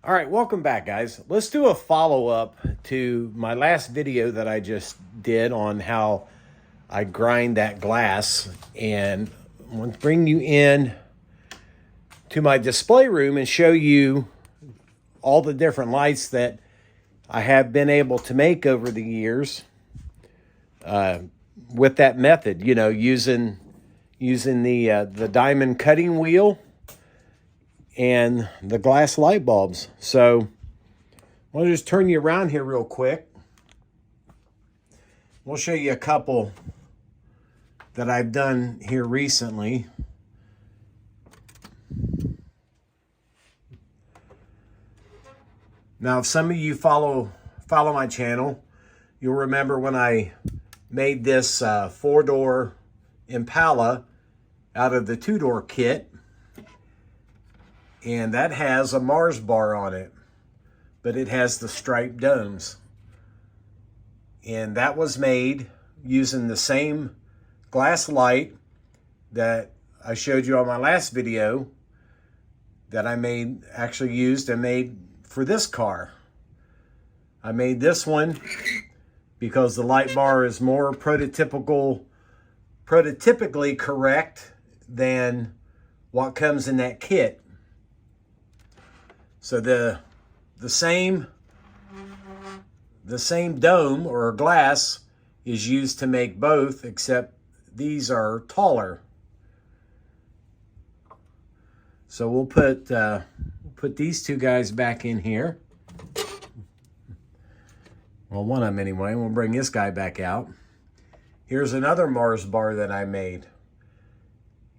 All right, welcome back, guys. Let's do a follow-up to my last video that I just did on how I grind that glass. And I'm going to bring you in to my display room and show you all the different lights that I have been able to make over the years with that method, you know, using the diamond cutting wheel and the glass light bulbs. So I'll just turn you around here real quick. We'll show you a couple that I've done here recently. Now, if some of you follow my channel, you'll remember when I made this four-door Impala out of the two-door kit. And that has a Mars bar on it, but it has the striped domes. And that was made using the same glass light that I showed you on my last video that I used and made for this car. I made this one because the light bar is more prototypically correct than what comes in that kit. So the same dome or glass is used to make both, except these are taller. So we'll put these two guys back in here. Well, one of them anyway. We'll bring this guy back out. Here's another Mars bar that I made.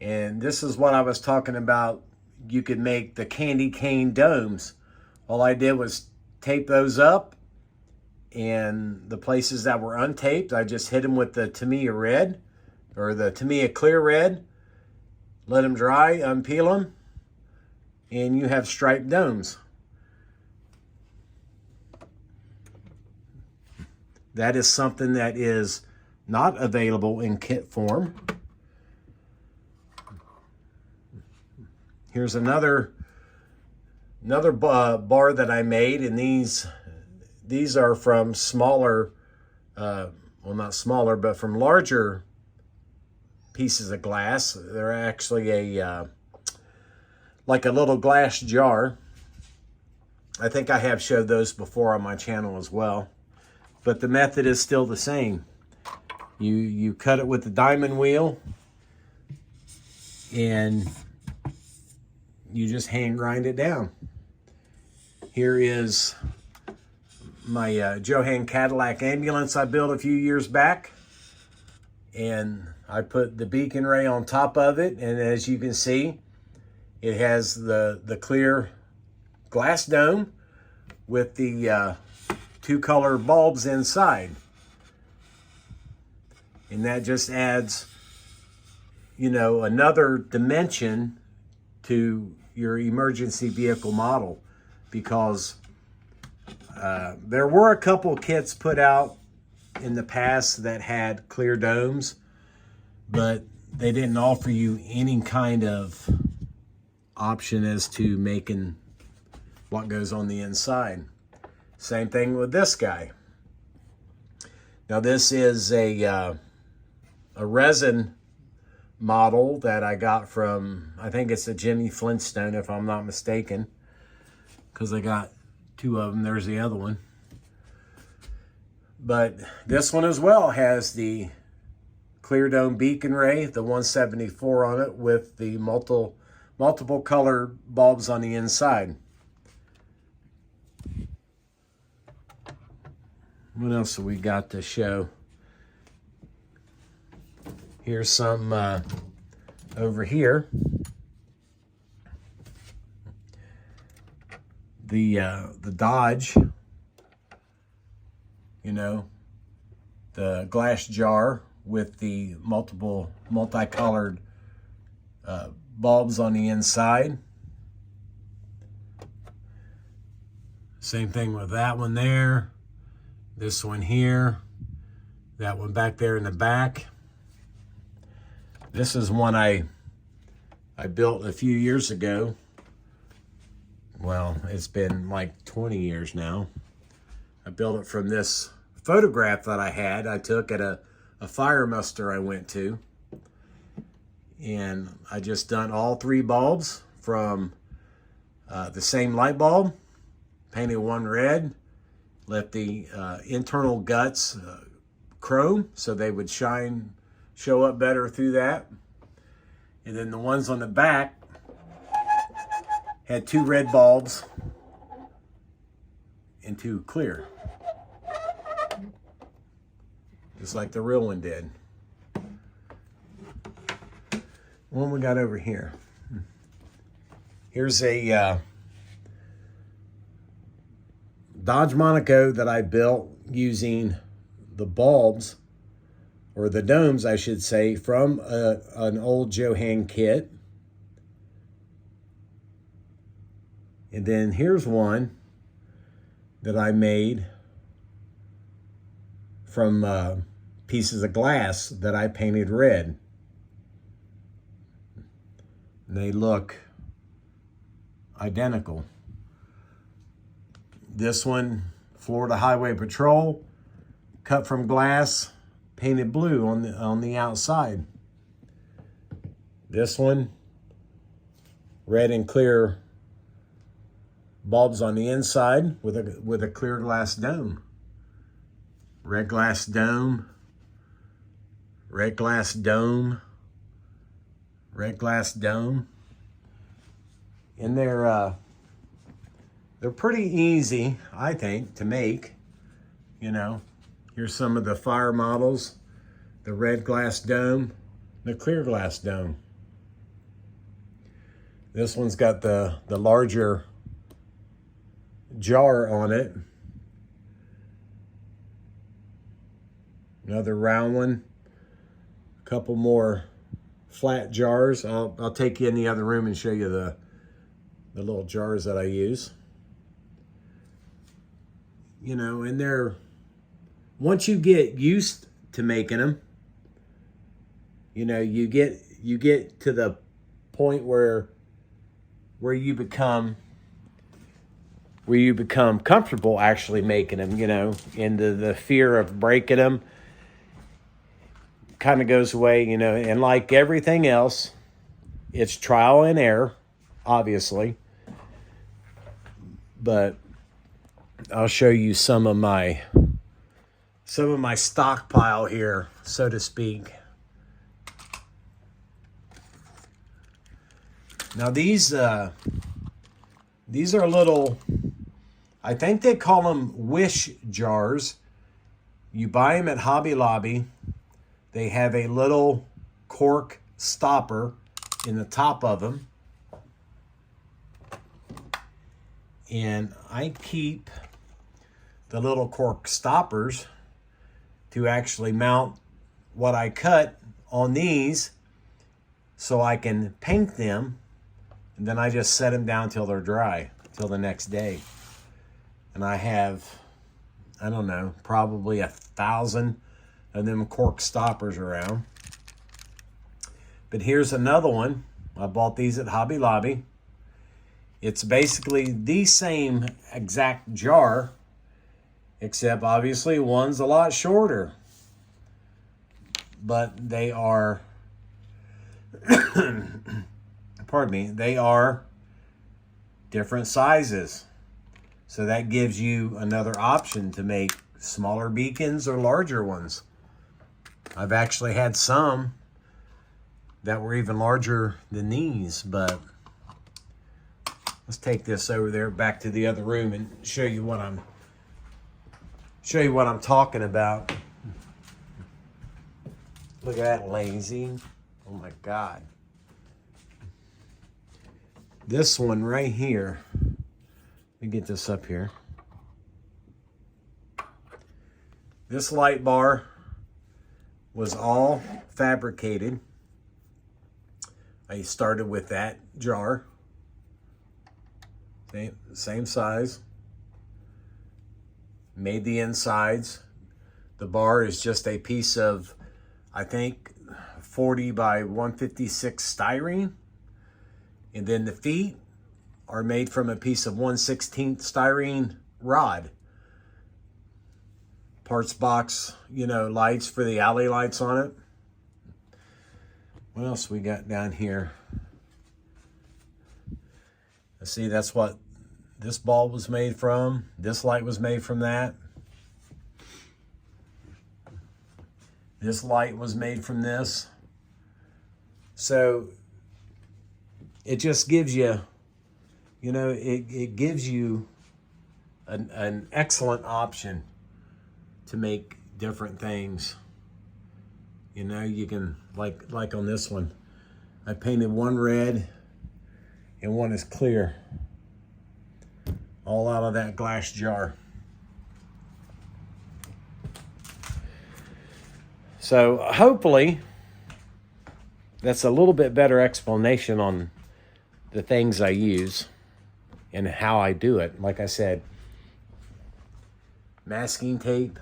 And this is what I was talking about. You could make the candy cane domes. All I did was tape those up, and the places that were untaped, I just hit them with the Tamiya red, or the Tamiya clear red, let them dry, unpeel them, and you have striped domes. That is something that is not available in kit form. Here's another bar that I made, and these are from smaller, well, not smaller, but from larger pieces of glass. They're actually like a little glass jar. I think I have showed those before on my channel as well, but the method is still the same. You cut it with the diamond wheel, and you just hand grind it down. Here is my Johan Cadillac ambulance I built a few years back. And I put the beacon ray on top of it. And as you can see, it has the clear glass dome with the two color bulbs inside. And that just adds, you know, another dimension to your emergency vehicle model, because there were a couple kits put out in the past that had clear domes, but they didn't offer you any kind of option as to making what goes on the inside. Same thing with this guy. Now this is a resin model that I got from, I think it's a Jimmy Flintstone, if I'm not mistaken, because I got two of them. There's the other one. But this one as well has the clear dome beacon ray, the 174 on it, with the multiple color bulbs on the inside. What else have we got to show? Here's some over here. The Dodge, you know, the glass jar with the multicolored bulbs on the inside. Same thing with that one there, this one here, that one back there in the back. This is one I built a few years ago well, it's been like 20 years now. I built it from this photograph that I took at a fire muster I went to. And I just done all 3 bulbs from the same light bulb, painted one red, left the internal guts chrome so they would show up better through that. And then the ones on the back had 2 red bulbs and 2 clear, just like the real one did. What we got over here? Here's a Dodge Monaco that I built using the bulbs, or the domes, I should say, from an old Johann kit. And then here's one that I made from pieces of glass that I painted red. And they look identical. This one, Florida Highway Patrol, cut from glass, painted blue on the outside. This one, red and clear bulbs on the inside with a clear glass dome. Red glass dome, red glass dome, red glass dome. And they're pretty easy, I think, to make. You know, here's some of the fire models: the red glass dome, the clear glass dome. This one's got the larger jar on it. Another round one. A couple more flat jars. I'll take you in the other room and show you the little jars that I use. You know, and they're, once you get used to making them, you know, you get to the point where you become comfortable actually making them, you know, and the fear of breaking them kind of goes away, you know. And like everything else, it's trial and error, obviously. But I'll show you some of my stockpile here, so to speak. Now these are little, I think they call them wish jars. You buy them at Hobby Lobby. They have a little cork stopper in the top of them. And I keep the little cork stoppers to actually mount what I cut on these so I can paint them. And then I just set them down till they're dry, till the next day. And I have, I don't know, probably 1,000 of them cork stoppers around. But here's another one. I bought these at Hobby Lobby. It's basically the same exact jar, except obviously one's a lot shorter. But they are, pardon me, they are different sizes. So that gives you another option to make smaller beacons or larger ones. I've actually had some that were even larger than these, but let's take this over there back to the other room and show you what I'm talking about. Look at that lazy. Oh my God. This one right here. Let me get this up here. This light bar was all fabricated. I started with that jar. Same size. Made the insides. The bar is just a piece of, I think, 40 by 156 styrene. And then the feet are made from a piece of 1/16 styrene rod. Parts box, you know, lights for the alley lights on it. What else we got down here? Let's see, that's what this bulb was made from. This light was made from that. This light was made from this. So it just gives you, you know, it gives you an excellent option to make different things. You know, you can, like on this one, I painted one red and one is clear, all out of that glass jar. So hopefully that's a little bit better explanation on the things I use and how I do it. Like I said, masking tape,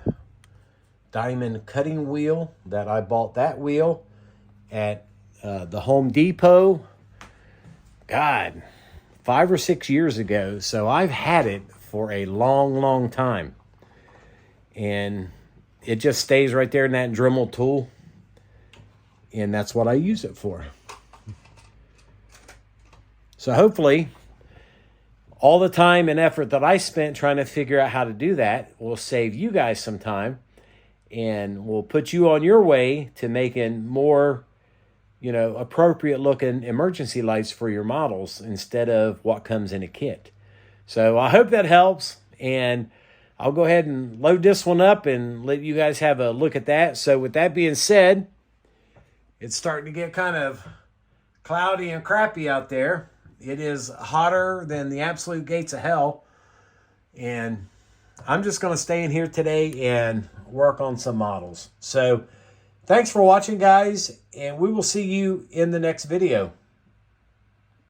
diamond cutting wheel that I bought that wheel at the Home Depot, God, 5 or 6 years ago. So I've had it for a long, long time. And it just stays right there in that Dremel tool. And that's what I use it for. So hopefully, all the time and effort that I spent trying to figure out how to do that will save you guys some time and will put you on your way to making more, you know, appropriate looking emergency lights for your models instead of what comes in a kit. So I hope that helps, and I'll go ahead and load this one up and let you guys have a look at that. So with that being said, it's starting to get kind of cloudy and crappy out there. It is hotter than the absolute gates of hell. And I'm just going to stay in here today and work on some models. So thanks for watching, guys, and we will see you in the next video.